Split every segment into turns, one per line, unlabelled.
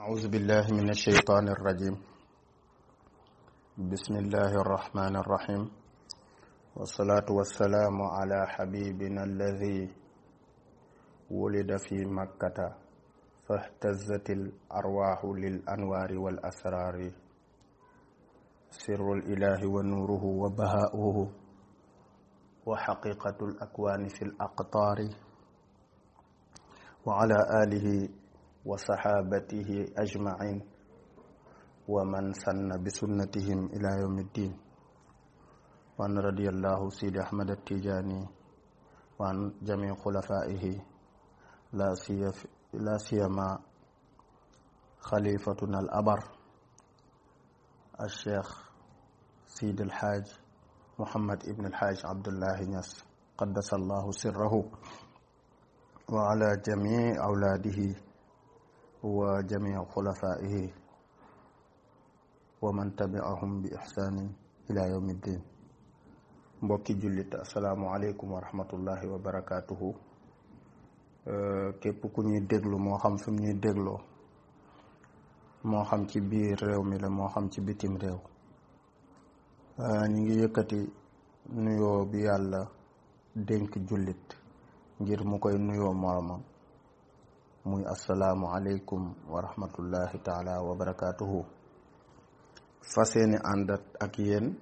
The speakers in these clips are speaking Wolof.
أعوذ بالله من الشيطان الرجيم. بسم الله الرحمن الرحيم، والصلاة والسلام على حبيبنا الذي ولد في مكة فاهتزت الأرواح للأنوار والأسرار، سر الإله ونوره وبهاؤه وحقيقة الأكوان في الأقطار، وعلى آله وصحابته أجمعين ومن سن بسنتهم إلى يوم الدين. وأن رضي الله سيد أحمد التجاني وعن جميع خلفائه لا سيما خليفتنا الأبر الشيخ سيد الحاج محمد ابن الحاج عبد الله نياس قدس الله سره، وعلى جميع أولاده وجميع خلفائه ومن تبعهم بإحسان إلى يوم الدين. mbokki jullit, asalaamu aleykum wa rahmatullahi wa barakaatuhu. képp ku ñuy déglu moo xam fi mu ñuy dégloo, moo xam ci biir réew mi la moo xam ci bitim réew, ñu ngi yëkkati nuyoo bi yàlla dénk jullit ngir mu koy nuyoo moromam, muy asalaamu aleykum wa rahmatullahi taala wa barakaatuhu. fas yéene àndat ak yéen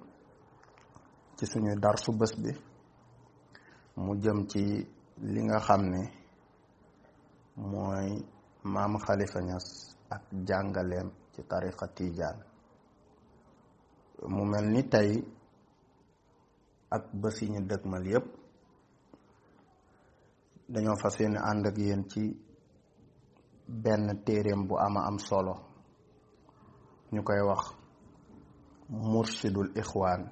ci suñu darsu bés bi mu jëm ci li nga xam ne mooy maam Khalifa Niass ak jàngaleem ci tariqa Tijaan. mu mel ni tey ak bés yi ñu dëgmal yépp dañoo fas yéene ànd ak yéen ci benn téereem bu am solo ñu koy wax mursidul ixwaan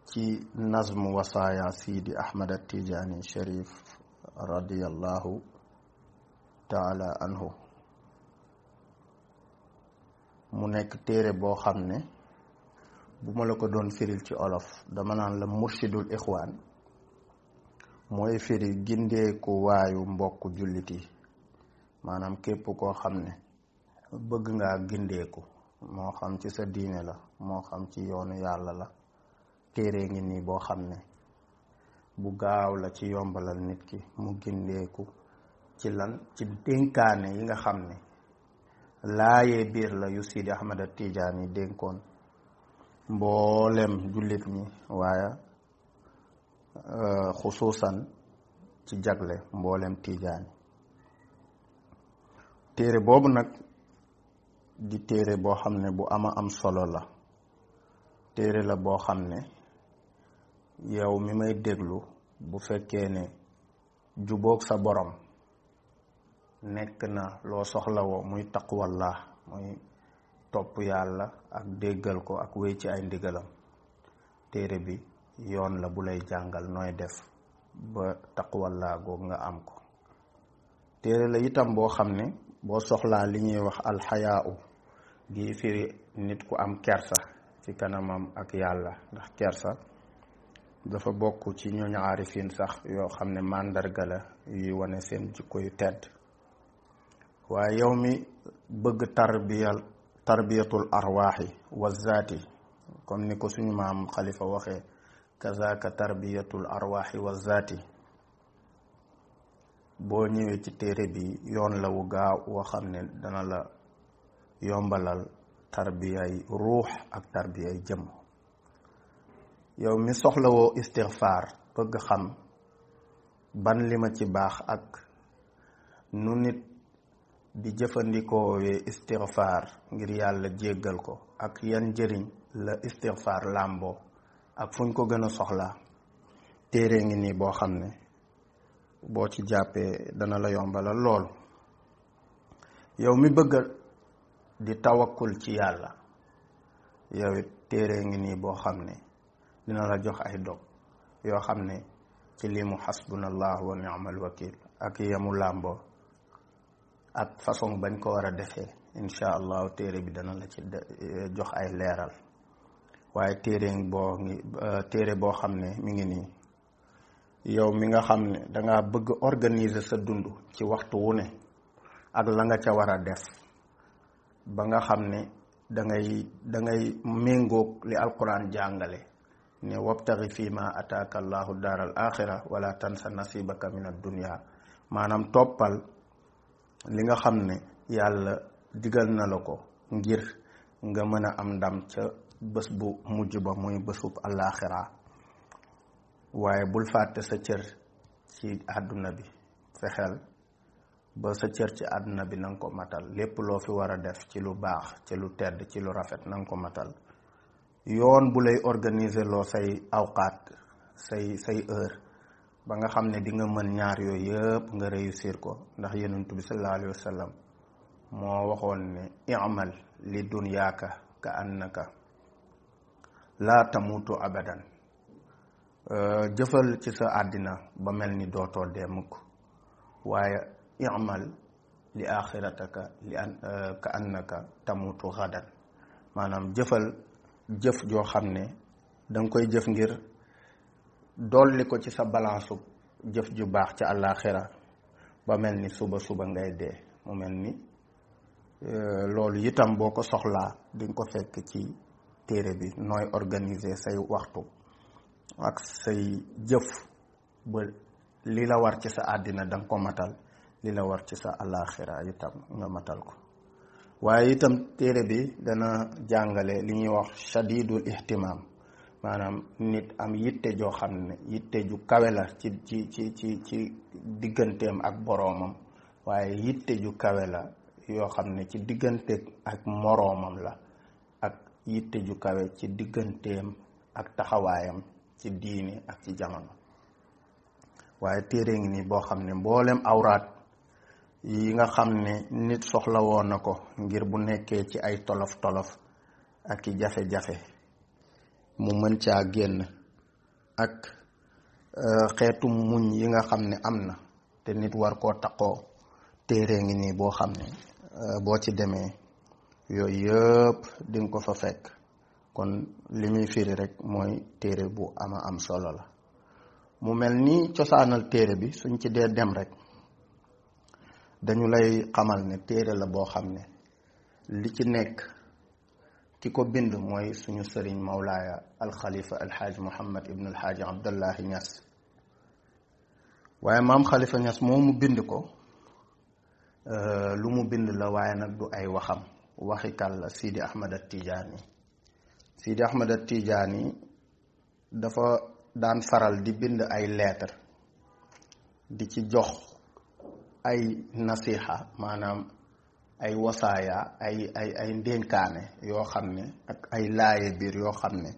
ci nazmu wasaaya Sidi Ahmad At-Tijaani Sharif radiyallahu taala anhu. mu nekk téere boo xam ne bu ma la ko doon firil ci olof dama naan la mursidul ixwaan mooy firi gindeeku waayu mbokk jullit yi, maanaam képp koo xam ne bëgg ngaa gindeeku, moo xam ci sa diine la moo xam ci yoonu yàlla la. téere ngi nii boo xam ne bu gaaw la ci yombalal nit ki mu gindeeku ci lan, ci dénkaane yi nga xam ne laayee biir la yu Sidi Ahmad At-Tijaani yi dénkoon mboolem jullit ñi, waaye xusuusan ci jagle mboolem Tijaani. téere boobu nag di téere boo xam ne bu am solo la. téere la boo xam ne yow mi may déglu, bu fekkee ne jubóog sa borom nekk na loo soxlawoo, muy taqwallah, muy topp yàlla ak déggal ko ak wéy ci ay ndigalam, téere bi yoon la bu lay jàngal nooy def ba taqwallah googu nga am ko. téere la itam boo xam ne boo soxlaa li ñuy wax alxayaau gi firi nit ku am kersa ci kanamam ak yàlla, ndax kersa dafa bokk ci ñooñu aarifin sax yoo xam ne màndarga la yuy wane seen jikko yu tedd. waaye yow mi bëgg tarbiyatul arwaaxi wa zaati, comme ni ko suñu maam Khalifa waxee, kazaka tarbiyatul arwaaxi wa zaati, boo ñëwee ci téere bi yoon la wu gaaw woo xam ne dana la yombalal tarbiyay ruux ak tarbiyay jëmm. yow mi soxlawoo istigfaar, bëgg xam ban li ma ci baax ak nu nit di jëfandikoowee istigfaar ngir yàlla jéggal ko, ak yan njëriñ la istigfaar làmboo ak fuñ ko gën a soxlaa, téere ngi nii boo xam ne boo ci jàppee dana la yombalal loolu. yow mi bëgg di tawakkul ci yàlla, yow it téere ngi nii boo xam ne dina la jox ay dog yoo xam ne ci li mu xasbunallahu wa ni'mal wakil ak yamu làmboo ak façon bañ ko war a defee, incha allahu téere bi dana la ci jox ay leeral. waaye téere boo xam ne mi ngi nii, yow mi nga xam ne dangaa bëgg organiser sa dund ci waxtu wu ne ak la nga ca war a def ba nga xam ne dangay méngoog li alquran jàngale ne wabtaxi fii ma ataaka allahu daaral axira wala tansa nasibaka min ad-dunya maanaam toppal li nga xam ne yàlla digal na la ko ngir nga mën a am ndam ca bés bu mujj ba muy bésub alaxira waaye bul fàtte sa cër ci àdduna bi fexeel ba sa cër ci àdduna bi nanga ko matal lépp loo fi war a def ci lu baax ci lu tedd ci lu rafet nanga ko matal yoon bu lay organiser loo say awqaat say heure ba nga xam ne di nga mën ñaar yooyu yëpp nga réussir ko ndax yonent bi sallallahu alayhi wa sallam moo waxoon ne i'mal li dunyaaka ka annaka laa tamutu abadan jëfal ci sa àddina ba mel ni dootoo dee mukk waaye i'mal li axirataka ka annaka tamutu gadan maanaam jëfal jëf joo xam ne danga koy jëf ngir dolli ko ci sa balance jëf ju baax ca àllaaxira ba mel ni suba ngay dee mu mel ni loolu itam boo ko soxlaa di nga ko fekk ci téere bi nooy organiser say waxtu ak say jëf ba li la war ci sa àddina danga ko matal li la war ci sa àllaaxira itam nga matal ko waaye itam téere bi dana jàngale li ñuy wax shadidul ihtimam maanaam nit am yitte joo xam ne yitte ju kawe la ci digganteem ak boroomam waaye yitte ju kawe la yoo xam ne ci diggante ak moroomam la ak yitte ju kawe ci digganteem ak taxawaayam ci diine ak ci jamono waaye téere ngi nii boo xam ne mboolem awraat yi nga xam ne nit soxla woon na ko ngir bu nekkee ci ay tolof-tolof ak i jafe-jafe mu mën caa génn ak xeetu muñ yi nga xam ne am na te nit war koo taqoo téere ngi nii boo xam ne boo ci demee yooyu yëpp dinga ko fa fekk kon li muy firi rek mooy téere bu ama am solo la mu mel ni cosaanal téere bi suñ ci dee dem rek dañu lay xamal ne téere la boo xam ne li ci nekk ki ko bind mooy suñu sëriñ mawlaaya alxalifa alxaaj muhammad ibn alxaaj abdallahi ñas waaye maam xalifa ñas moomu bind ko lu mu bind la waaye nag du ay waxam waxi kan la Sidi Ahmad at-Tijaani Sidi Ahmad at-Tijaani dafa daan faral di bind ay lettre di ci jox ay nasiha maanaam ay wasaaya ay ndénkaane yoo xam ne ak ay laaye biir yoo xam ne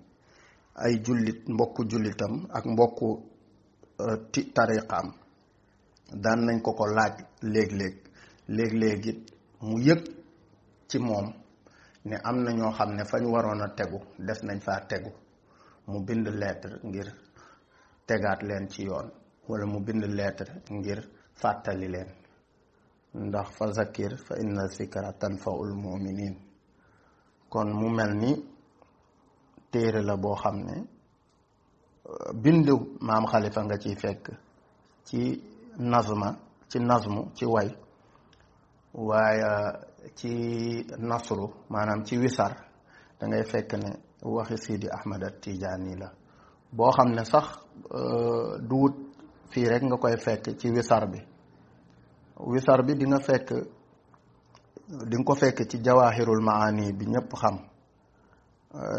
ay jullit mbokku jullitam ak mbokku tariqaam daan nañ ko laaj léeg-léeg it mu yëg ci moom ne am na ñoo xam ne fañ waroon a tegu des nañ faa tegu mu bind lettre ngir tegaat leen ci yoon wala mu bind lettre ngir fàttali leen ndax fa zakir fa inna zikra tanfaul muminin kon mu mel ni téere la boo xam ne bindu maam xalifa nga ciy fekk ci nazmu ci way waaye ci nasru maanaam ci wisar da ngay fekk ne waxi Sidi Ahmad at-Tijaani la boo xam ne sax duwut fii rek nga koy fekk ci wisar bi di nga ko fekk ci jawahirul maani bi ñëpp xam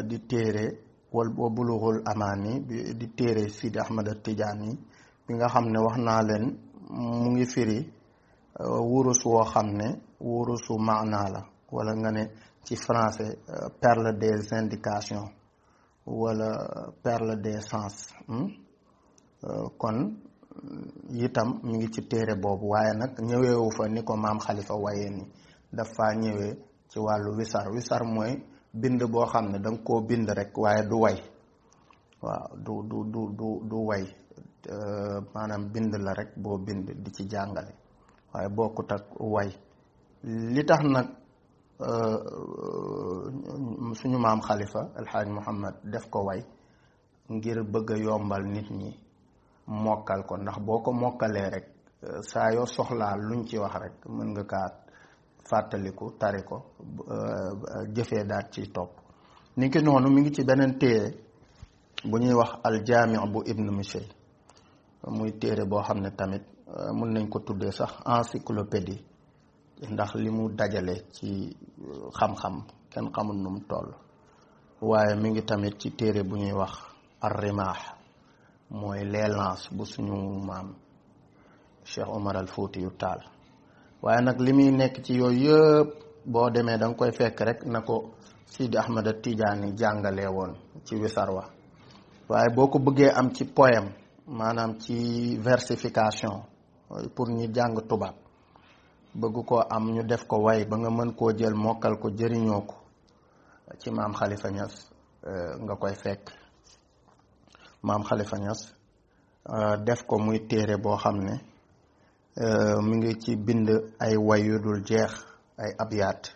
di téere wal bulughul amaani bi di téere Sidi Ahmad at-Tijaani bi nga xam ne wax naa leen mu ngi firi wurus woo xam ne wurusu maanaa la wala nga ne ci français perle des indications wala perle des sens kon itam mi ngi ci téere boobu waaye nag ñëweewu fa ni ko maam xalifa waye ni dafa ñëwee ci wàllu wisar mooy bind boo xam ne danga koo bind rek waaye du way waaw du way maanaam bind la rek boo bind di ci jàngale waaye bokkut ak way li tax nag suñu maam xalifa alxaaj muhammad def ko way ngir bëgg a yombal nit ñi mokkal ko ndax boo ko mokkalee rek saa yoo soxlaa luñ ci wax rek mën nga kaa fàttaliku tari ko jëfee daat ci topp. ni ki noonu mi ngi ci beneen téere bu ñuy wax aljaami bu ibn Mishri muy téere boo xam ne tamit mun nañ ko tuddee sax encyclopédie ndax li mu dajale ci xam-xam kenn xamul nu mu toll. waaye mi ngi tamit ci téere bu ñuy wax ar-Rimah mooy les lances bu suñu maam Cheikh Omar al Fouti yu Taal. waaye nag li muy nekk ci yooyu yëpp boo demee da nga koy fekk rek na ko Sidi Ahmad Tijaani jàngalee woon ci wisarwa. waaye boo ko bëggee am ci poème maanaam ci versification pour ñi jàng tubaab bëgg koo am ñu def ko way ba nga mën koo jël mokkal ko jëriñoo ko ci maam Khalifa Niass nga koy fekk. maam Khalifa Niass def ko muy téere boo xam ne mi ngi ci bind ay way yu dul jeex ay abyaat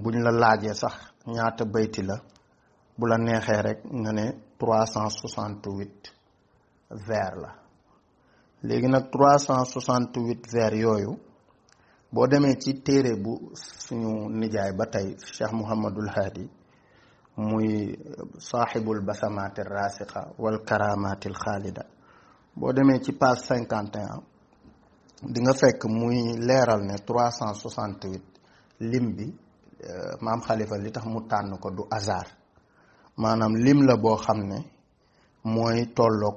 buñ la laajee sax ñaata bayti la bu la neexee rek nga ne 368 vers la. léegi nag 368 vers yooyu boo demee ci téere bu suñu nijaay ba tey Cheikh Mouhamadul Hadi muy saaxibul basamaati rasiqa wal karamaatil xaalida boo demee ci page 51 di nga fekk muy leeral ne 368 lim bi maam Khalifa li tax mu tànn ko du hasard maanaam lim la boo xam ne mooy tolloog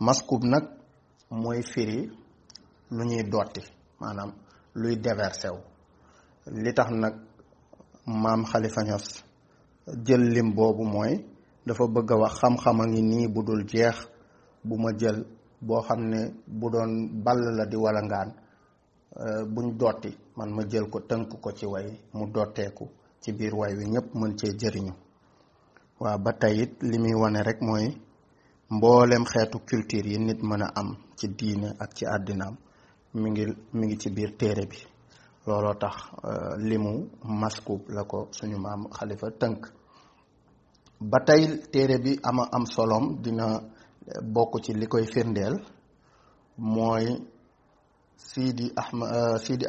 maskub nag mooy firi lu ñuy dotti maanaam luy déversé wu. li tax nag maam Khalifa Niass jël lim boobu mooy dafa bëgg a wax xam-xam a ngi nii bu dul jeex bu ma jël boo xam ne bu doon ball la di walangaan buñ dotti man ma jël ko tënk ko ci way mu dotteeku ci biir way wi ñëpp mën cee jëriñu. waaw ba tey it li muy wane rek mooy mboolem xeetu culture yi nit mën a am ci diine ak ci àddinaam mi ngi ci biir téere bi. looloo tax limu maskub la ko suñu maam Khalifa tënk. ba tey téere bi am solom dina bokk ci li koy firndeel mooy Sidi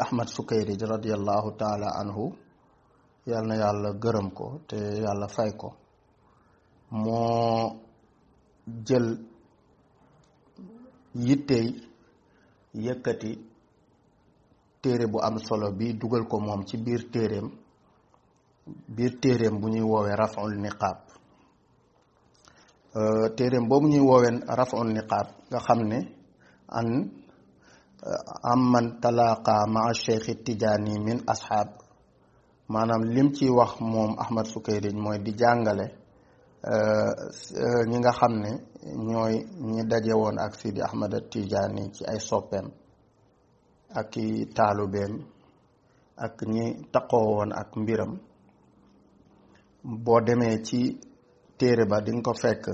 Ahmad Sukayri radiyallahu taala anhu yal na yàlla gërëm ko te yàlla fay ko moo jël yittey yëkkati téere bu am solo bi dugal ko moom ci biir téereem bu ñuy woowee raf'ul niqaab. téereem boobu ñuy woowee raf'ul niqaab nga xam ne man talaqa maa cheikh Tijaani min asxaab maanaam lim ci wax moom Ahmad Sukayri mooy di jàngale ñi nga xam ne ñooy ñi daje woon ak Sidi Ahmad Tijaani ci ay soppeem ak i taalubeem ak ñi taqoo woon ak mbiram. boo demee ci téere ba di nga ko fekk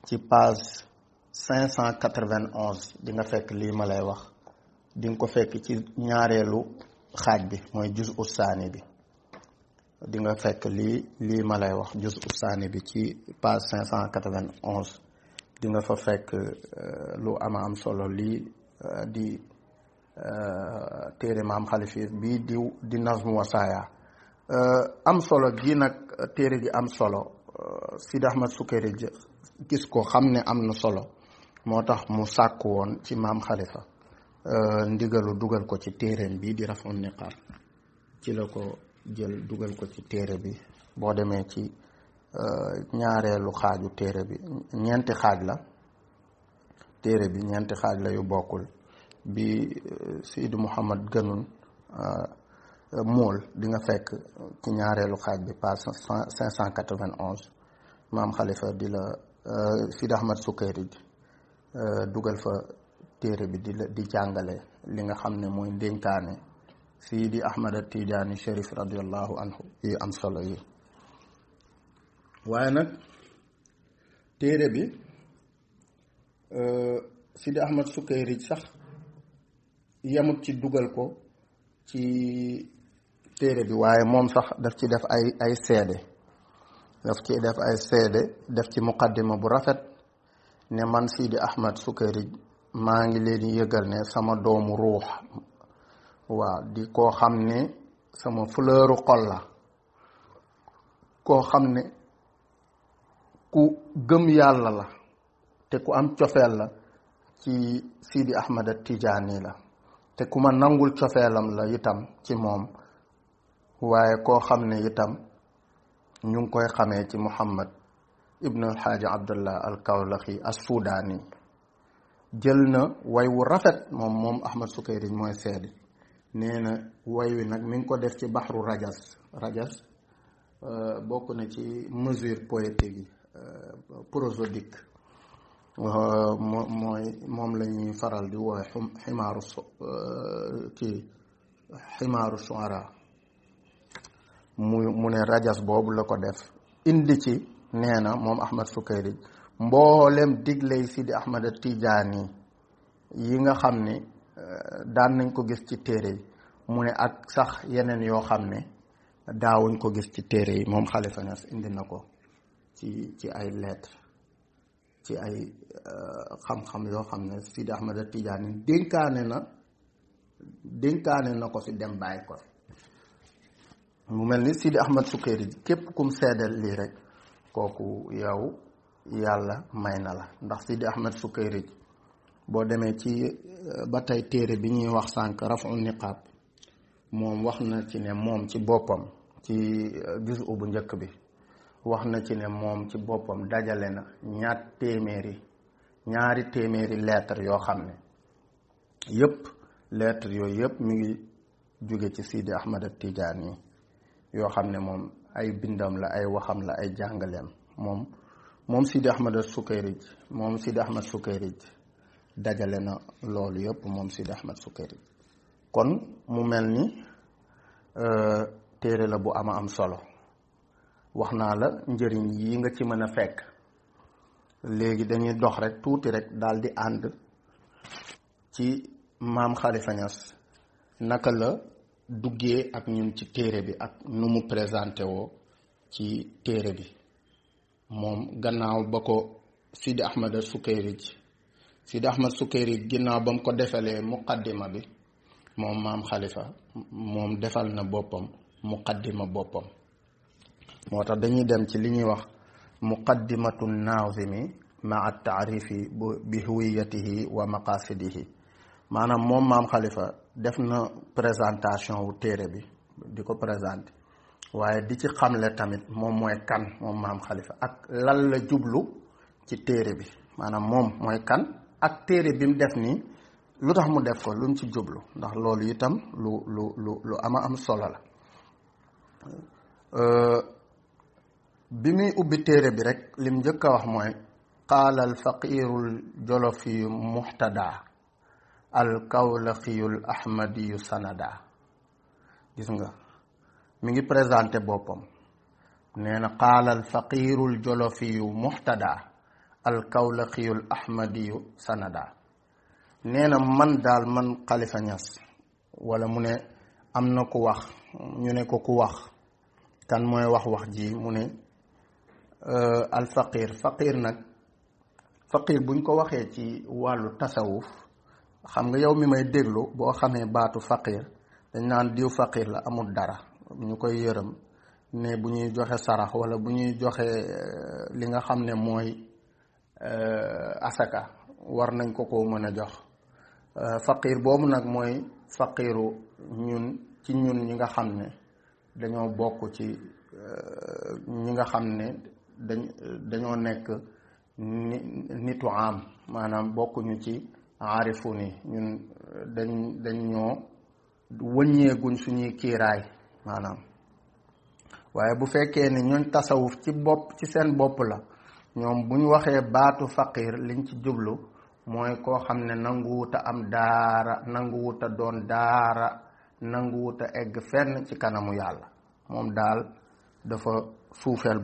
ci page 591 di nga fekk lii ma lay wax di nga ko fekk ci ñaareelu xaaj bi mooy juz ussaani bi di nga fekk lii ma lay wax juz ussaani bi ci page 591 di nga fa fekk lu am solo lii di téere maam Khalifa bii di nazmu wasaaya am solo gi nag téere gi am solo Sidi Ahmad Sukayri gis ko xam ne am na solo moo tax mu sàkk woon ci maam Khalifa ndigalu dugal ko ci téereem bi di raf'un niqaab ci la ko jël dugal ko ci téere bi. boo demee ci ñaareelu xaaju téere bi ñeenti xaaj la téere bi ñeenti xaaj la yu bokkul bi Sidi Muhammad gënun mool di nga fekk ci ñaareelu xaaj bi page 591 maam Khalifa Sidi Ahmad Sukayri dugal fa téere bi di jàngale li nga xam ne mooy ndénkaane Sidi Ahmad Tijaani Sharif radiyallahu anhu yi am solo yi. waaye nag téere bi Sidi Ahmad Sukayri sax yemut ci dugal ko ci téere bi waaye moom sax daf ci def ay seede def ci muqaddima bu rafet ne man Sidi Ahmad Sukayri maa ngi leen yëgal ne sama doomu ruux waaw di koo xam ne sama fleuru xol la, koo xam ne ku gëm yàlla la te ku am cofeel la ci Sidi Ahmad Tijaani la, te ku ma nangul cofeelam la itam ci moom. waaye koo xam ne itam ñu ngi koy xamee ci Muhammad ibn alxaaji Abdullah al Kawlaxi as Sudaani. jël na way wu rafet moom Ahmad Sukayrij mooy seedi, nee na way wi nag mi ngi ko def ci baxru rajas bokk na ci mesure poétique yi prosodique, moom la ñuy faral di woowe ximaaru shuara. mu ne rajas boobu la ko def indi ci, nee na moom Ahmad Sukayrij mboolem digley Sidi Ahmad Tijaani yi nga xam ne daan nañ ko gis ci téere yi, mu ne ak sax yeneen yoo xam ne daawuñ ko gis ci téere yi, moom Xalifa Ñas indi na ko ci ay lettre, ci ay xam-xam yoo xam ne Sidi Ahmad Tijaani dénkaane na ko fi dem bàyyi ko fi. mu mel ni Sidi Ahmad Sukayrij képp kum seedeel lii rek kooku yow yàlla may na la. ndax Sidi Ahmad Sukayrij boo demee ci ba tey téere bi ñuy wax sànq Rafu Niqaab, moom wax na ci ne moom ci boppam ci juzu bu njëkk bi wax na ci ne moom ci boppam dajale na ñaari téeméeri lettre yoo xam ne yëpp lettre yooyu yëpp mi ngi jóge ci Sidi Ahmad Tijaani yoo xam ne moom ay bindam la, ay waxam la, ay jàngaleem. moom Sidi Ahmad Sukayrij dajale na loolu yëpp, moom Sidi Ahmad Sukayrij. kon mu mel ni téere la bu am solo. wax naa la njëriñ yi nga ci mën a fekk. léegi dañuy dox rek tuuti rek daal di ànd ci maam Khalifa Niass naka la duggee ak ñun ci téere bi ak nu mu présenté woo ci téere bi. moom gannaaw ba ko Sidi Ahmad Sukayrij ginnaaw ba mu ko defalee muqaddima bi, moom maam Khalifa moom defal na boppam muqaddima boppam. moo tax dañuy dem ci li ñuy wax muqaddimatu naazimi maa taarifi bi huwiyatihi wa maqasidihi. maanaam moom maam Khalifa def na présentation wu téere bi di ko présenté, waaye di ci xamle tamit moom mooy kan moom maam Khalifa ak lan la jublu ci téere bi. maanaam moom mooy kan ak téere bi mu def nii lu tax mu def ko, lu mu ci jublu, ndax loolu itam lu am solo la. bi muy ubbi téere bi rek lim njëkk a wax mooy qaala al faqirul jolofiyu muhtada al kawlaxiyul ahmadiyu sanada. gis nga mi ngi présenté boppam, nee na qaala al faqirul jolofiyu muhtada al kawlaxiyul ahmadiyu sanada. nee na man daal, man Khalifa Niass, wala mu ne am na ku wax, ñu ne ko ku wax, kan mooy wax ji, mu ne al faqir nag, faqir buñ ko waxee ci wàllu tasawuf, xam nga yow mi may déglu boo xamee baatu faqir dañ naan diw faqir la, amul dara, ñu koy yërëm ne bu ñuy joxe sarax wala bu ñuy joxe li nga xam ne mooy asaka war nañ ko mën a jox. faqir boobu nag mooy faqiru ñun ñi nga xam ne dañoo bokk ci ñi nga xam ne dañoo nekk nitu am, maanaam bokkuñu ci aarifu ni ñun dañ ñoo wëññeeguñ suñuy kiiraay maanaam. waaye bu fekkee ne ñooñ tasawuf ci seen bopp la, ñoom bu ñu waxee baatu faqir liñ ci jublu mooy koo xam ne nanguwuta am daara, nanguwuta doon daara, nanguwuta egg fenn ci kanamu yàlla. moom daal dafa suufeel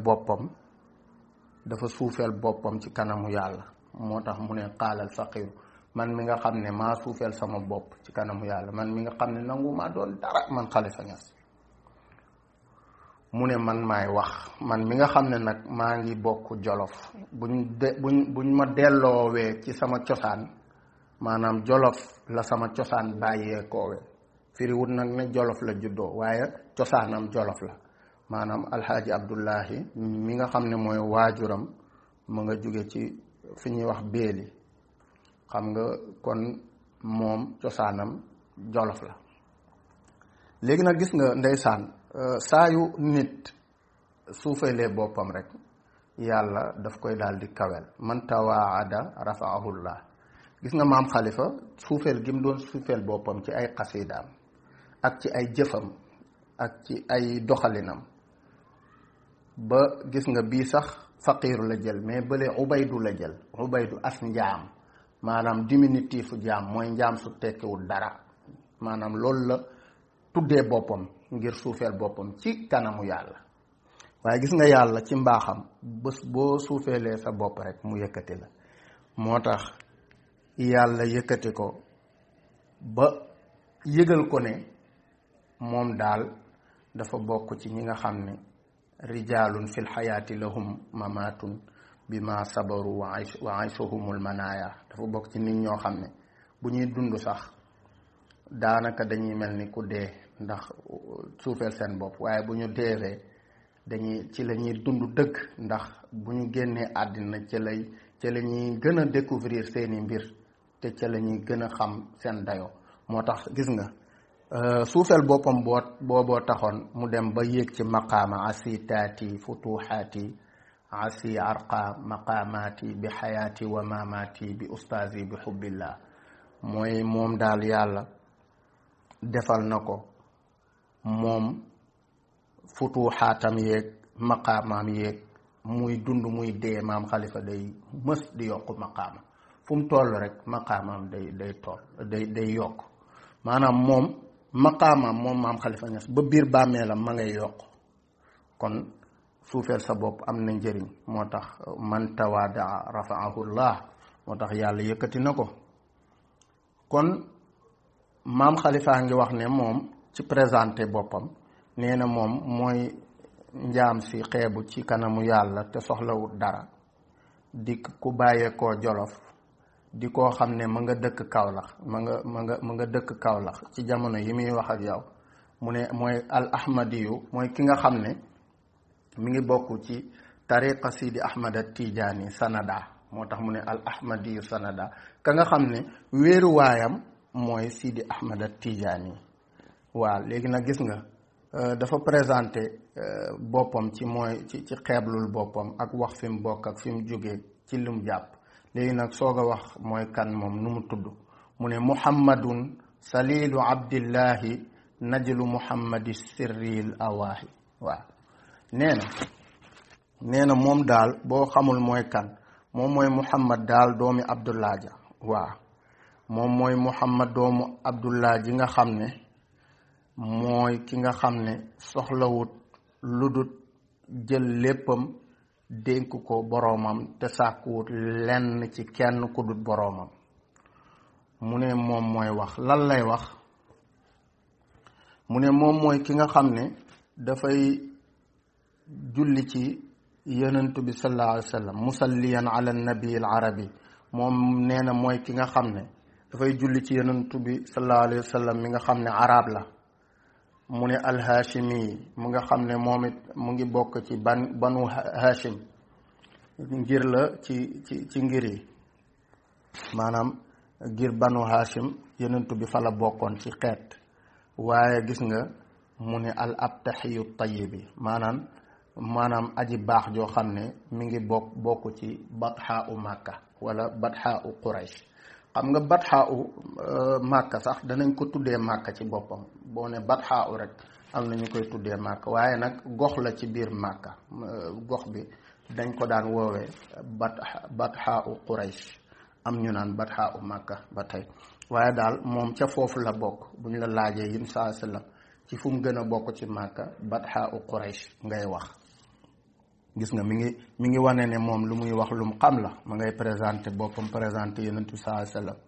boppam ci kanamu yàlla. moo tax mu ne qaalal faqiru, man mi nga xam ne maa suufeel sama bopp ci kanamu yàlla, man mi nga xam ne nangu maa doon dara, man Khalifa Niass. mu ne man maay wax, man mi nga xam ne nag maa ngi bokk Jolof. buñ ma delloowee ci sama cosaan, maanaam Jolof la sama cosaan bàyyee koowe, firiwut nag ne jolof la juddoo waaye cosaanam jolof la maanaam alxaaji abdullahi mi nga xam ne mooy waajuram mu nga jóge ci fi ñuy wax beeli xam nga kon moom cosaanam jolof la. léegi nag gis nga ndeysaan saa yu nit suufeelee boppam rek yàlla daf koy daal di kawel man tawaada rafaahullah. gis nga maam xalifa suufeel gi mu doon suufeel boppam ci ay xasiidaam ak ci ay jëfam ak ci ay doxalinam ba gis nga bii sax faqiiru la jël mais bële ubaydu la jël. ubaydu as njaam maanaam diminutif njaam mooy njaam su tekkiwul dara maanaam loolu la tuddee boppam ngir suufeel boppam ci kanamu yàlla. waaye gis nga yàlla ci mbaaxam bés boo suufeelee sa bopp rek mu yëkkati la. moo tax yàlla yëkkati ko ba yëgal ko ne moom daal dafa bokk ci ñi nga xam ne rijaalun fil xayaati lahum mamaatun bima sabaru wa aysuhumul manaaya. dafa bokk ci nit ñoo xam ne bu ñuy dund sax daanaka dañuy mel ni ku dee ndax suufeel seen bopp waaye bu ñu deewee ci la ñuy dund dëgg ndax bu ñu génnee àddina ca la ñuy gën a découvrir seeni mbir te ca la ñuy gën a xam seen dayo. moo tax gis nga suufeel boppam booboo taxoon mu dem ba yéeg ci maqaama asi taati futuhaati asi arqa maqaamaati bi xayaati wa mamaati bi ustaasi bi xubbillah. mooy moom daal yàlla defal na ko moom futuxaatam yeeg maqaamaam yeeg muy dund muy dee maam xalifa day mës di yokk maqaama fu mu toll rek maqaamaam day yokk maanaam moom maqaamaam moom maam xalifa Ñas ba biir bàmmeelam ma ngay yokk. kon suufeel sa bopp am na njëriñ. moo tax man tawaada rafaahullah moo tax yàlla yëkkati na ko. kon maam xalifaa ngi wax ne moom ci présenté boppam nee na moom mooy njaam si xeebu ci kanamu yàlla te soxlawut dara di ku bàyyeekoo jolof di koo xam ne ma nga dëkk Kawlax ma nga dëkk Kawlax ci jamono yi muy wax ak yow mu ne mooy al ahmadiyu mooy ki nga xam ne mi ngi bokk ci tariqa Sidi Ahmad at Tijaani sanada. moo tax mu ne al ahmadiyu sanada ka nga xam ne wéeruwaayam mooy Sidi Ahmad at Tijaani. waaw léegi nag gis nga dafa présenté boppam ci xeeblul boppam ak wax fi mu bokk ak fi mu jógee ci li mu jàpp. léegi nag soog a wax mooy kan moom nu mu tudd mu ne muhammadun salilu abdillahi najlu muhammadi sirril awaahi. waaw nee na moom daal boo xamul mooy kan moom mooy muhammad daal doomi abdullah ja. waaw moom mooy muhammad doomu abdullah ji nga xam ne mooy ki nga xam ne soxlawut lu dul jël léppam dénk ko boroomam te sàkkuwut lenn ci kenn ku dul boroomam. mu ne moom mooy wax lan lay wax mu ne moom mooy ki nga xam ne dafay julli ci yonentu bi sallallahu alayhi wa sallam musalliyan ala nabi al arabi. moom nee na mooy ki nga xam ne dafay julli ci yonentu bi sallallahu alayhi wa sallam mi nga xam ne arab la. mu ne alhaashimi mu nga xam ne moom it mu ngi bokk ci banu haashim ngir la ci ngir yi maanaam ngir banu haashim yonentu bi fa la bokkoon ci xeet. waaye gis nga mu ne al abtaxiyu tayibi maanaam aji baax joo xam ne mi ngi bokk ci batxaa u màkka wala batxaa u quraysh. xam nga batxaa u màkka sax danañ ko tuddee màkka ci boppam boo ne batxaa u rek am na ñu koy tuddee màkka waaye nag gox la ci biir màkka. gox bi dañ ko daan woowee batxaa u quraysh am ñu naan batxaa u màkka ba tey. waaye daal moom ca foofu la bokk bu ñu la laajee yim saa sallam ci fu mu gën a bokk ci màkka batxaa u quraysh ngay wax. gis nga mi ngi wane ne moom lu muy wax lu mu xam la ma ngay présenté boppam présenté yonent bi sallallahu alayhi wasallam.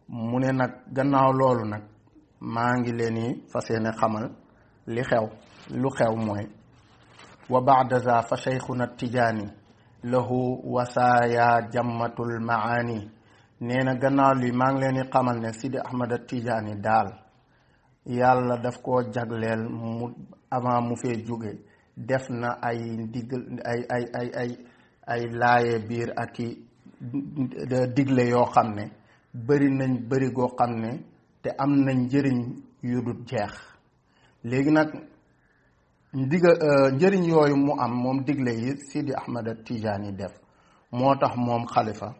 mu ne nag gannaaw loolu nag maa ngi leen di fas yéene xamal lu xew mooy wa ba'da za fa shaykhuna tijaani lahu wasaaya jammatul maani. nee na gannaaw li maa ngi leen di xamal ne Sidi Ahmad at Tijaani daal yàlla daf koo jagleel mu avant mu fee jóge def na ay ndigal ay laaye biir ak i digle yoo xam ne bëri nañ bëri goo xam ne te am nañ njëriñ yu dul jeex. léegi nag njëriñ yooyu mu am moom digle yi Sidi Ahmad Tijaani def moo tax moom xalifa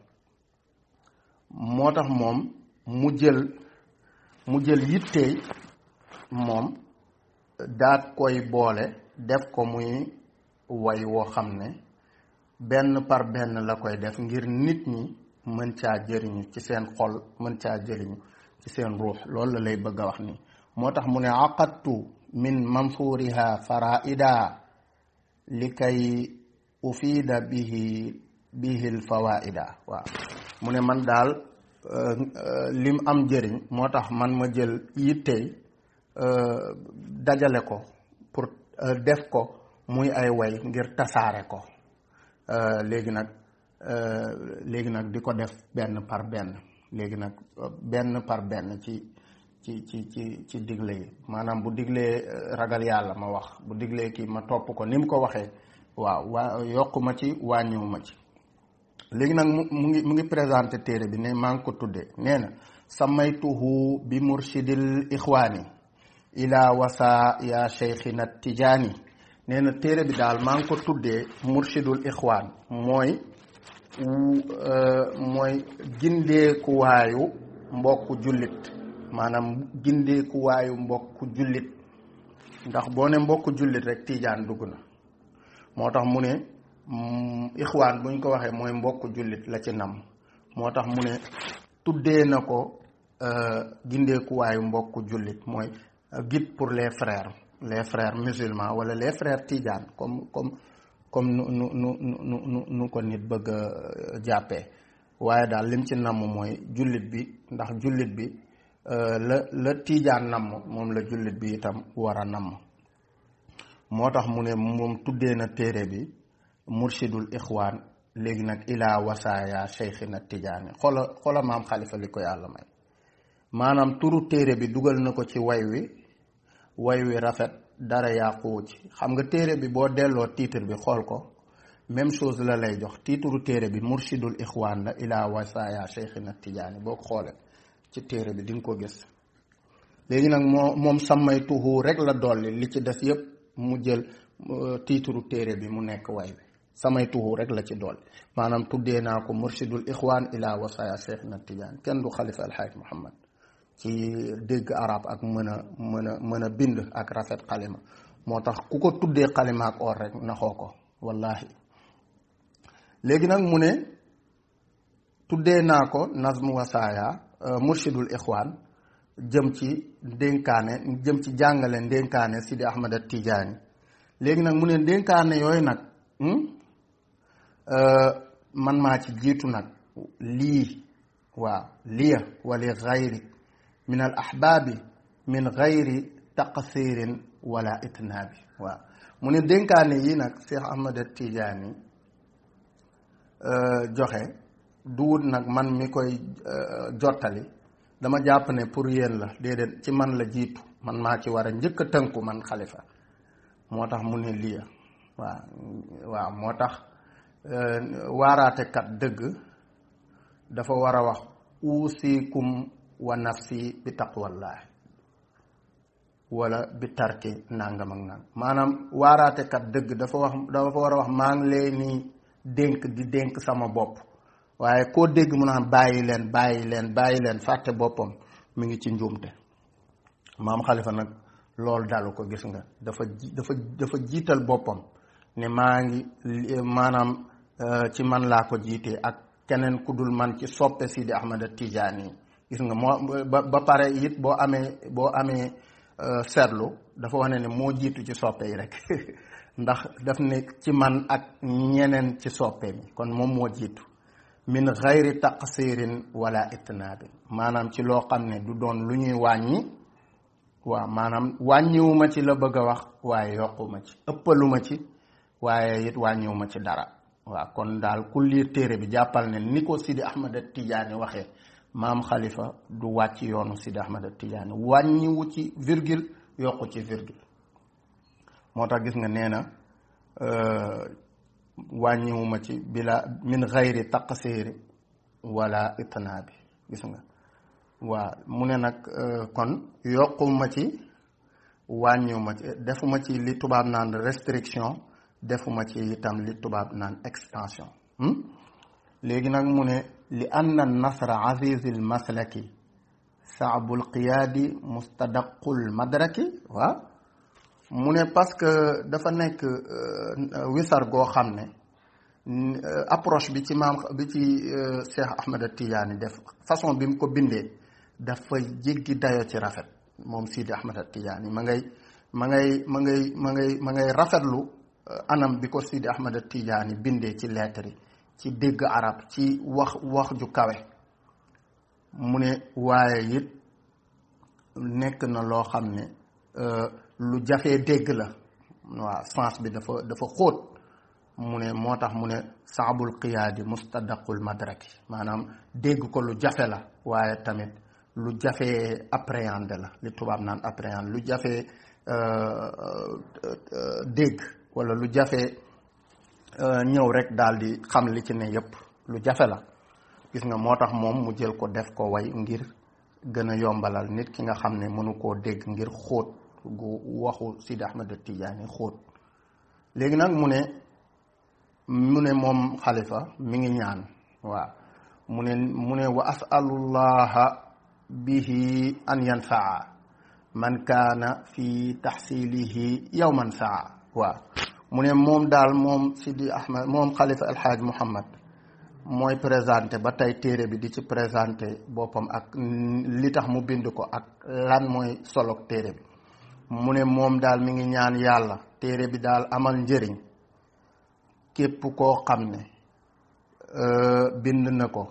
moo tax moom mu jël yittey moom daat koy boole def ko muy way woo xam ne benn par benn la koy def ngir nit ñi mën caa jëriñu ci seen xol mën caa jëriñu ci seen ruux. loolu la lay bëgg a wax ni moo tax mu ne aqadtu min manfuriha faraida li kay ufiida bihi l fawaida. waaw mu ne man daal lim am njëriñ moo tax man ma jël yittey dajale ko pour def ko muy ay way ngir tasaare ko. léegi nag di ko def benn par benn léegi nag benn par benn ci digle yi maanaam bu diglee ragal yàlla ma wax bu diglee kii ma topp ko ni mu ko waxee waaw yokku ma ci wàññiwu ma ci. léegi nag mu ngi présenté téere bi ne maa ngi ko tuddee nee na samaytuhu bi murshidil ixwaani ila wasa ya cheikhina tijaani. nee na téere bi daal maa ngi ko tuddee murshidul ixwaan mooy gindeekuwaayu mbokku jullit maanaam gindeekuwaayu mbokku jullit ndax boo ne mbokku jullit rek tijaan dugg na. moo tax mu ne ixwaan buñ ko waxee mooy mbokku jullit la ci nam moo tax mu ne tuddee na ko gindeekuwaayu mbokku jullit mooy guide pour les frères musulmans wala les frères tidiane comme nu ko nit bëgg a jàppee. waaye daal lim ci namm mooy jullit bi ndax jullit bi la tiijaan namm moom la jullit bi itam war a namm. moo tax mu ne moom tuddee na téere bi murshidul ixwaan léegi nag ilaa wasaaya cheikhina tijaani xola maam xalifa li ko yàlla may maanaam turu téere bi dugal na ko ci way wi rafet dara yàquwu ci. xam nga téere bi boo delloo titre bi xool ko même chose la lay jox titre téere bi murshidul ixwaan la ilaa wasaaya cheikhina tijaani boo ko xoolee ci téere bi di nga ko gis. léegi nag moom samaytuhu rek la dolli li ci des yépp mu jël titre téere bi mu nekk way bi samaytuhu rek la ci dolli maanaam tuddee naa ko murshidul ixwaan ilaa wasaaya cheikhina tijaani. kenn du xalifa alxaaj Muhammad ci dégg arab ak mën a bind ak rafet xalima moo tax ku ko tuddee xalima ak or rek naxoo ko wallahi. léegi nag mu ne tuddee naa ko nazmu wasaaya murshidul ixwaan jëm ci jàngale ndénkaane Sidi Ahmad Tijaani. léegi nag mu ne ndénkaane yooyu nag man maa ci jiitu nag lii waaw liya wali xayri min al ahbaabi min xayri taqsirin wala itnaabi. waaw mu ne dénkaane yi nag Cheikh Ahmad Tijaani joxe duwut nag man mi koy jottali dama jàpp ne pour yéen la déedéet ci man la jiitu man maa ci war a njëkk a tënku man xalifa. moo tax mu ne liya waaw moo tax waaraatekat dëgg dafa war a wax uusikum wa nafsi bi taqwallahi wala bi tarki nangam ak nangam maanaam waaraatekat dëgg dafa war a wax maa ngi leen ni dénk sama bopp waaye koo dégg mu naan bàyyi leen fàtte boppam mi ngi ci njuumte. maam xalifa nag loolu dalu ko gis nga dafa jiital boppam ne maa ngi maanaam ci man laa ko jiitee ak keneen ku dul man ci soppe Sidi Ahmad Tijaani gis nga moo ba pare it boo amee seetlu dafa wane ne moo jiitu ci soppe yi rek ndax daf ne ci man ak ñeneen ci soppe mi kon moom moo jiitu min xayri taqsirin wala itnaabin maanaam ci loo xam ne du doon lu ñuy wàññi waaw maanaam wàññiwuma ci la bëgg a wax waaye yokkuma ci ëppaluma ci waaye it wàññiwuma ci dara. waaw kon daal ku liir téere bi jàppal ne ni ko Sidi Ahmad Tijaani waxee maam Khalifa du wàcc yoonu Sidi Ahmed Tidiane wàññiwu ci virgule yokku ci virgule moo tax gis nga nee na wàññiwuma ci bila min xayri taqsiri wala itnaabi gis nga waa mu ne nag kon yokkuma ci wàññiwuma ci defuma ci li tubaab naan restriction defuma ci itam li tubaab naan extension léegi nag mu ne li anna nasra azizil maslaki saabul qiyaadi mustadaqul madraki waaw mu ne parce que dafa nekk wisar goo xam ne approche bi ci maam bi ci Cheikh Ahmed Tidiane def façon bi mu ko bindee dafa jéggi dayo ci rafet moom Sidi Ahmed Tidiane ma ngay rafetlu anam bi ko Sidi Ahmed Tidiane bindee ci lettre yi ci dégg arab ci wax ju kawe mu ne waaye it nekk na loo xam ne lu jafee dégg la waaw sens bi dafa xóot mu ne moo tax mu ne saabul qiyaadi mustadaqul madraki maanaam dégg ko lu jafe la waaye tamit lu jafee appréhender la li tubaab naan appréhender lu jafee dégg wala lu jafee ñëw rek daal di xam li ci ne yépp lu jafe la gis nga moo tax moom mu jël ko def ko way ngir gën a yombalal nit ki nga xam ne mënu koo dégg ngir xóot gu waxu Sidi Ahmed Tidiane xóot léegi nag mu ne moom Khalifa mi ngi ñaan waaw mu ne wa asalullaha bihi an yanfaa man kaana fi taxsilihi yawman saa waaw mu ne moom daal moom Sidi Ahmed moom Khalifa El Hadj Mouhamad mooy présenté ba tey téere bi di ci présenté boppam ak li tax mu bind ko ak lan mooy solog téere bi mu ne moom daal mi ngi ñaan yàlla téere bi daal amal njëriñ képp koo xam ne bind na ko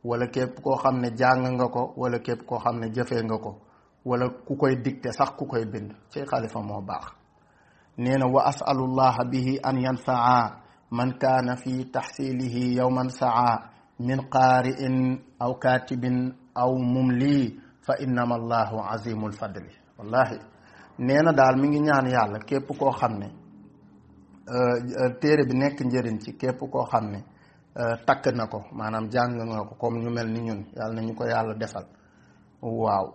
wala képp koo xam ne jàng nga ko wala képp koo xam ne jëfee nga ko wala ku koy dicté sax ku koy bind ci Khalifa moo baax nee na wa asalullaha bihi an yanfaa man kaana fi taxsilihi yawman saa min qaari'in aw katibin aw mumli fa innama allahu azimul fadli wallahi nee na daal mi ngi ñaan yàlla képp koo xam ne téere bi nekk njëriñ ci képp koo xam ne takk na ko maanaam jàng nga ko comme ñu mel ni ñun yàlla na ñu ko yàlla defal waaw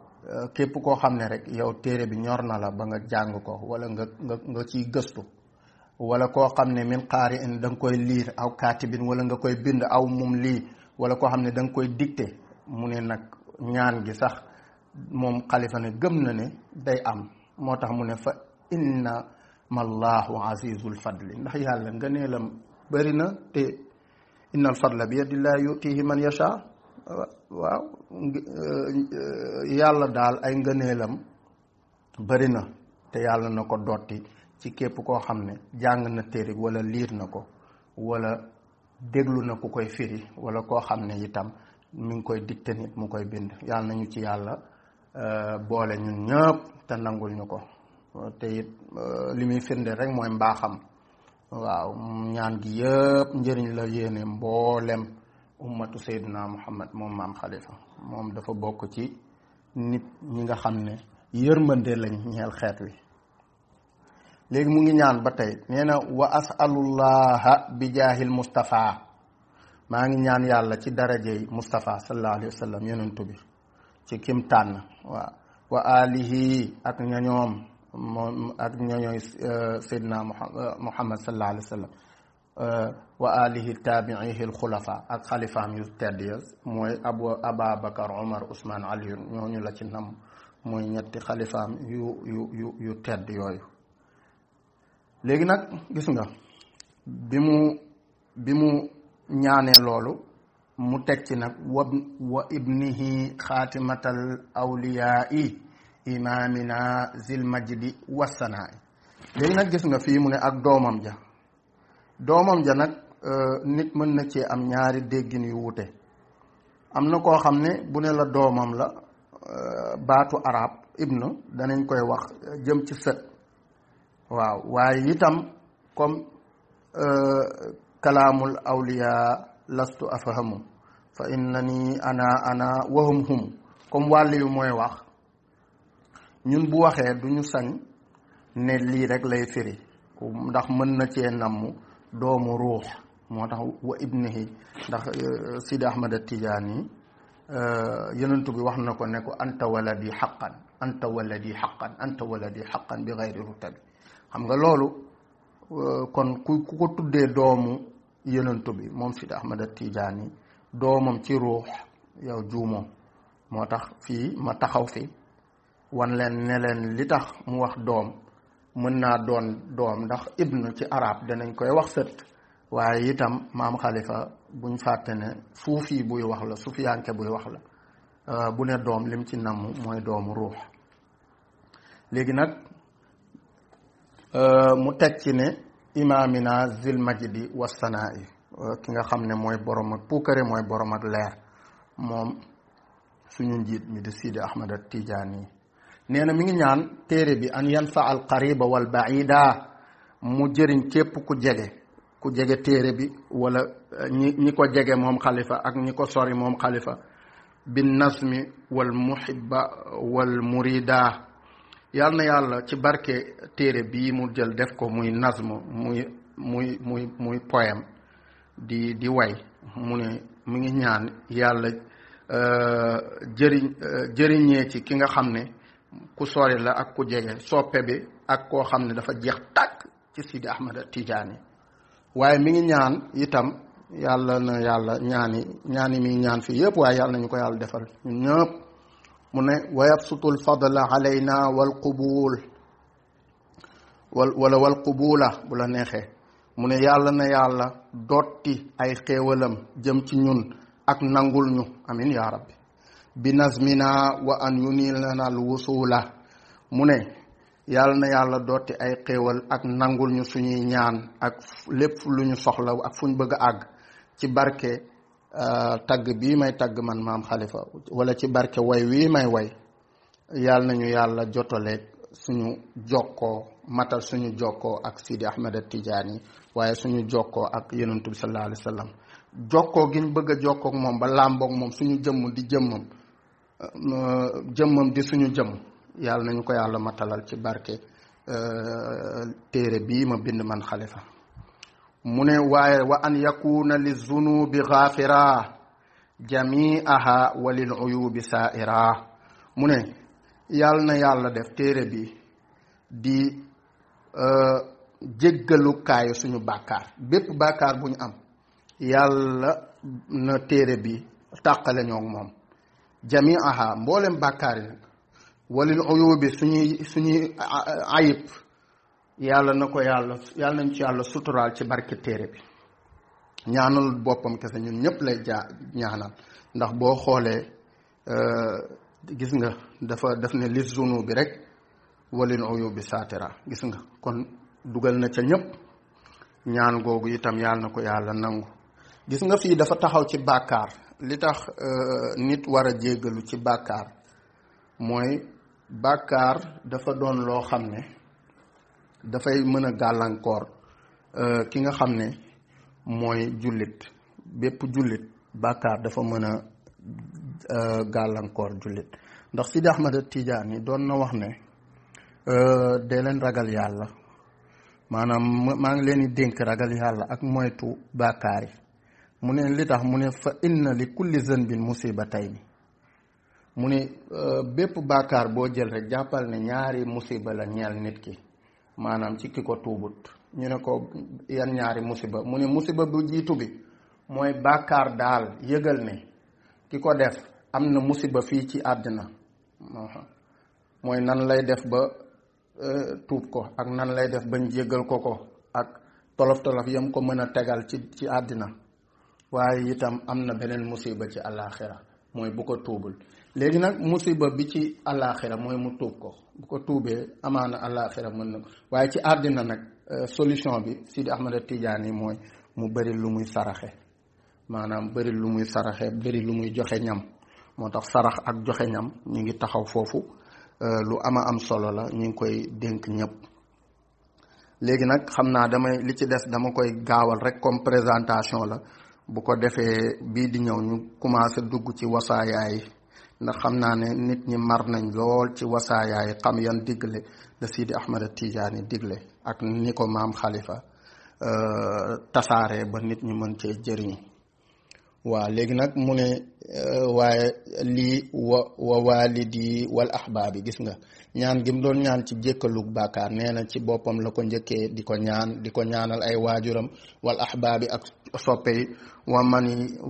képp koo xam ne rek yow téere bi ñor na la ba nga jàng ko wala nga ciy gëstu wala koo xam ne min qaari in da nga koy liir aw kaatibin wala nga koy bind aw mum lii wala koo xam ne da nga koy dicté mu ne nag ñaan gi sax moom Khalifa ne gëm na ne day am moo tax mu ne fa inna mallahu azizul fadli ndax yàlla ngëneelam bëri na te inna al fadla bi yadillahi yutihi man yasha waaw yàlla daal ay ngëneelam bëri na te yàlla na ko dotti ci képp koo xam ne jàng na téere wala liir na ko wala déglu na ku koy firi wala koo xam ne itam mi ngi koy dicté nit mu koy bind yàlla nañu ci yàlla boole ñun ñëpp te nangul ñu ko te it li muy firnde rek mooy mbaaxam waaw ñaan gi yëpp njëriñ la yéene mboolem ummatu Seydina Muhammad moom maam Khalifa moom dafa bokk ci nit ñi nga xam ne yërmande lañ ñeel xeet wi léegi mu ngi ñaan ba tey nee na wa asalullaha bi jaahil Mustafa maa ngi ñaan yàlla ci darajey Mustafa sallallahu alayhi wa sallam yonentu bi ci kim tànn waaw wa alihi ak ñañoom moom ak ñañooy Seydina Muhammad sallallahu alayhi wa sallam wa alihi taabiihi alxulafa ak xalifaam yu tedd ya mooy Ababakar Omar Ousmane Ali ñooñu la ci nam mooy ñetti xalifaam yu tedd yooyu léegi nag gis nga bi mu ñaanee loolu mu teg ci nag wa ibnihi xaatimatal awliyaai imaamina zil majdi wassanaai léegi nag gis nga fii mu ne ak doomam ja nag nit mën na cee am ñaari déggin yu wute am na koo xam ne bu ne la doomam la baatu arab ibnu danañ koy wax jëm ci sët waaw waaye itam comme kalaamul awliya lastu afahamu fa innani ana wahum hum comme wàll yu mooy wax ñun bu waxee duñu sañ ne lii rek lay firi ndax mën na cee namm doomu ruux moo tax wa ibnihi ndax Sidi Ahmad Tijaani yonent bi wax na ko ne ko anta waladi haqqan anta waladi haqqan anta waladi haqqan bi gayri rutabi xam nga loolu kon ku ko tuddee doomu yonent bi moom Sidi Ahmad Tijaani doomam ci ruux yow juumoo moo tax fii ma taxaw fi wan leen ne leen li tax mu wax doom mën naa doon doom ndax ibn ci arab danañ koy wax sët waaye itam maam xalifa buñ fàtte ne suufi buy wax la sufiyanke buy wax la bu ne doom lim ci namm mooy doomu ruux léegi nag mu teg ci ne imaamina zil majdi wasanaa'i ki nga xam ne mooy borom ak puukare mooy borom ak leer moom suñu njiit mi di Sidi Ahmad Tijaani nee na mi ngi ñaan téere bi an yanfa al qariba wal baida mu jëriñ képp ku jege téere bi wala ñi ko jege moom xalifa ak ñi ko sori moom xalifa bin nasmi wal muhibba wal murida yàlla na yàlla ci barke téere bii mu jël def ko muy nazm muy poème di way mu ne mi ngi ñaan yàlla jëriñee ci ki nga xam ne ku sori la ak ku jege soppe bi ak koo xam ne dafa jeex tàkk ci Sidi Ahmad Tijaani waaye mi ngi ñaan itam yàlla na yàlla ñaani mi ñaan fii yëpp waaye yàlla nañu ko yàlla defal ñun ñëpp mu ne wa yabsutul fadla alayna wal qubul wala wal qubula bu la neexee mu ne yàlla na yàlla dotti ay xéewalam jëm ci ñun ak nangul ñu amin ya rabbi bi nazmina wa an yunilana al wusula mu ne yàlla na yàlla dotti ay xéewal ak nangul ñu suñuy ñaan ak lépp lu ñu soxla ak fu ñu bëgg a àgg ci barke tagg bii may tagg man maam xalifa wala ci barke way wii may way yàlla nañu yàlla jotaleeg suñu jokkoo matal suñu jokkoo ak Sidi Ahmad Tijaani waaye suñu jokkoo ak yonent bi sallallahu alayhi wa sallam jokkoo gi ñu bëgg a jokkoo ak moom ba làmboog moom suñu jëmm di jëmmam di suñu jëmm yàlla nañu ko yàlla matalal ci barke téere bii ma bind man xalifa mu ne waaye wa an yakuna li zunubi xaafira jamiaha wa lil uyubi saaira mu ne yàlla na yàlla def téere bi di jéggalukaayu suñu bàkkaar bépp bàkkaar bu ñu am yàlla na téere bi tàqale ñoo moom jamiaha mboolem bàkkaar yi nag walil uyubi suñuy ayib yàlla na ko yàlla nañ ci yàlla suturaal ci barke téere bi ñaanal boppam kese ñun ñëpp lay ñaanal ndax boo xoolee gis nga daf ne lis zunu bi rek walil uyubi saatira gis nga kon dugal na ca ñëpp ñaan googu itam yàlla na ko yàlla nangu gis nga fii dafa taxaw ci bàkkaar li tax nit war a jéggalu ci bàkkaar mooy bàkkaar dafa doon loo xam ne dafay mën a gàllankoor ki nga xam ne mooy jullit bépp jullit bàkkaar dafa mën a gàllankoor jullit ndax Sidi Ahmad Tijaani doon na wax ne dee leen ragal yàlla maanaam maa ngi leen di dénk ragal yàlla ak moytu bàkkaar yi mu ne li tax mu ne fa inna li kulli zanbin musibatayni mu ne bépp bàkkaar boo jël rek jàppal ne ñaari musiba la ñeel nit ki maanaam ci ki ko tuubut ñu ne ko yan ñaari musiba mu ne musiba bu jiitu bi mooy bàkkaar daal yëgal ne ki ko def am na musiba fii ci àddina mooy nan lay def ba tuub ko ak nan lay def bañ jéggal ko ak tolof-tolof yam ko mën a tegal ci àddina waaye itam am na beneen musiba ci àllaaxira mooy bu ko tuubul léegi nag musiba bi ci àllaaxira mooy mu tuub ko bu ko tuubee amaana àllaaxira mën na ko waaye ci àddina nag solution bi Sidi Ahmad Tijaani mooy mu bëri lu muy saraxe maanaam bëri lu muy saraxe bëri lu muy joxe ñam moo tax sarax ak joxe ñam ñu ngi taxaw foofu lu ama am solo la ñu ngi koy dénk ñëpp léegi nag xam naa li ci des dama koy gaawal rek comme présentation la bu ko defee bii di ñëw ñu commencé dugg ci wasaayaay ndax xam naa ne nit ñi mar nañ lool ci wasaayaay xam yan digle la Sidi Ahmad Tijaani digle ak ni ko maam Khalifa tasaare ba nit ñi mën cee jëriñ. waaw léegi nag mu ne waaye lii wa walidi wal ahbaabi gis nga ñaan gi mu doon ñaan ci jëkkalug bàkkaar nee na ci boppam la ko njëkkee di ko ñaanal ay waajuram wal ahbaabi ak soppe yi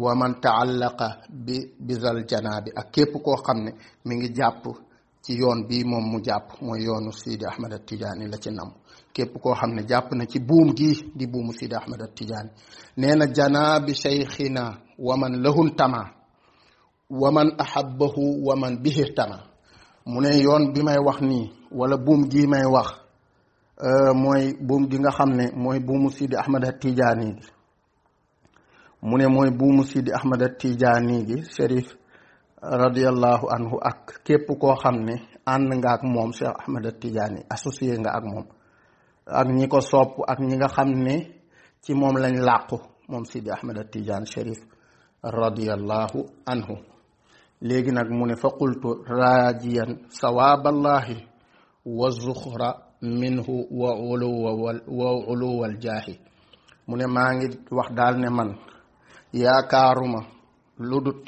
wa man taallaqa bi zal janaabi ak képp koo xam ne mi ngi jàpp ci yoon bii moom mu jàpp mooy yoonu Sidi Ahmad Tijaani la ci nam képp koo xam ne jàpp na ci buum gii di buumu Sidi Ahmad Tijaani nee na janaabi cheikhina waman lahun tama waman ahabbahu waman bihir tama mu ne yoon bi may wax nii wala buum gii may wax mooy buum gi nga xam ne mooy buumu Sidi Ahmad Tijaani gi mu ne mooy buumu Sidi Ahmad Tijaani gi Cherif radiyallahu anhu ak képp koo xam ne ànd nga ak moom Cheikh Ahmad Tijaani associé nga ak moom ak ñi ko sopp ak ñi nga xam ne ci moom lañ làqu moom Sidi Ahmad Tijaani Cherif radiyallahu anhu léegi nag mu ne fa qultu raajiyan sawaaballahi wa zuxra minhu wa uluwal jaahi mu ne maa ngi wax daal ne man yaakaaruma lu dut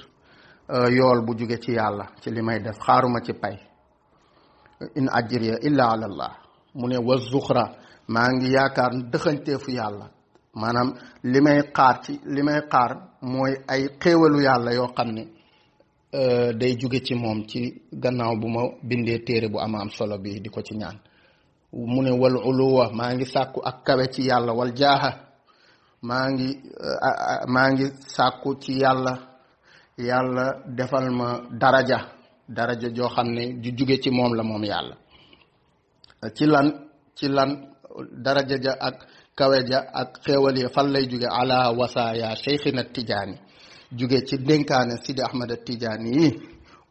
yool bu jóge ci yàlla ci li may def xaaruma ci pay in ajriya illa ala allah mu ne wa zuxra maa ngi yaakaar dëxanteefu yàlla maanaam li may xaar mooy ay xéewalu yàlla yoo xam ne day jóge ci moom ci gannaaw bu ma bindee téere bu am solo bi di ko ci ñaan mu ne wal uluwa maa ngi sàkku ak kawe ci yàlla wal jaaha maa ngi sàkku ci yàlla defal ma daraja joo xam ne ju jóge ci moom la moom yàlla ci lan daraja ja ak kawe ja ak xéewal yi fan lay jóge ala wasaaya cheikhina Tijaani jóge ci dénkaane Sidi Ahmad Tijaani yi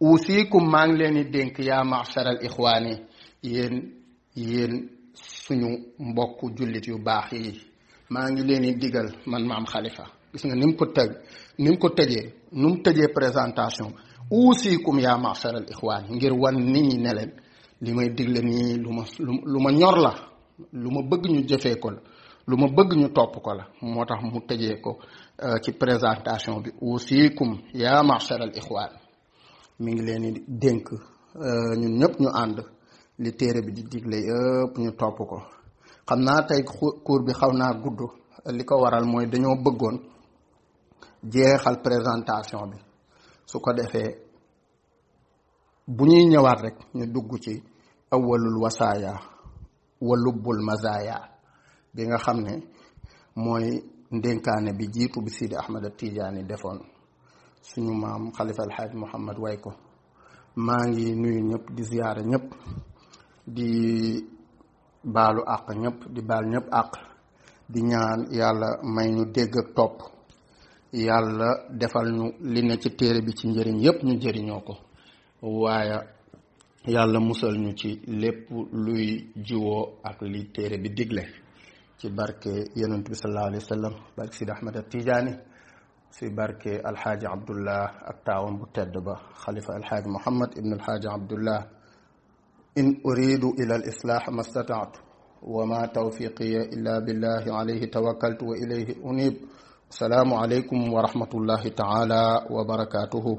usikum maa ngi leen di dénk yaa ma'shar al ixwaani yéen suñu mbokku jullit yu baax yi maa ngi leen di digal man maam Khalifa gis nga ni mu ko tëjee présentation usikum yaa ma'shar al ixwaani ngir wan nit ñi ne leen li may digle nii lu ma ñor la lu ma bëgg ñu jëfee ko la lu ma bëgg ñu topp ko la moo tax mu tëjee ko ci présentation bi usikum yaa ma'shar al ixwaan mi ngi leen di dénk ñun ñëpp ñu ànd li téere bi di digle yëpp ñu topp ko xam naa tey cours bi xaw naa gudd li ko waral mooy dañoo bëggoon jeexal présentation bi su ko defee bu ñuy ñëwaat rek ñu dugg ci awwalul wasaaya wa lubbul mazaaya bi nga xam ne mooy ndénkaane bi jiitu bi Sidi Ahmad Tijaani defoon suñu maam Khalifa Alhaaj Muhammad way ko maa ngi nuyu ñëpp di ziyaare ñëpp di baalu àq ñëpp di baal ñëpp àq di ñaan yàlla may ñu dégg ak topp yàlla defal ñu li ne ci téere bi ci njëriñ yëpp ñu jëriñoo ko waaye yàlla musal ñu ci lépp luy jiwoo ak li téere bi digle ci barke yonent bi sallallahu alayhi wa sallam barke Sidi Ahmad Tijaani si barke alxaaji abdullah ak taawam bu tedd ba xalifa alxaaji muhammad ibn alxaaji abdullah in uridu ila al islah ma stataatu wa ma tawfiqiya illa billahi alayhi tawakkaltu wa ilayhi unib asalaamu alaykum wa rahmatullahi taala wa barakatuhu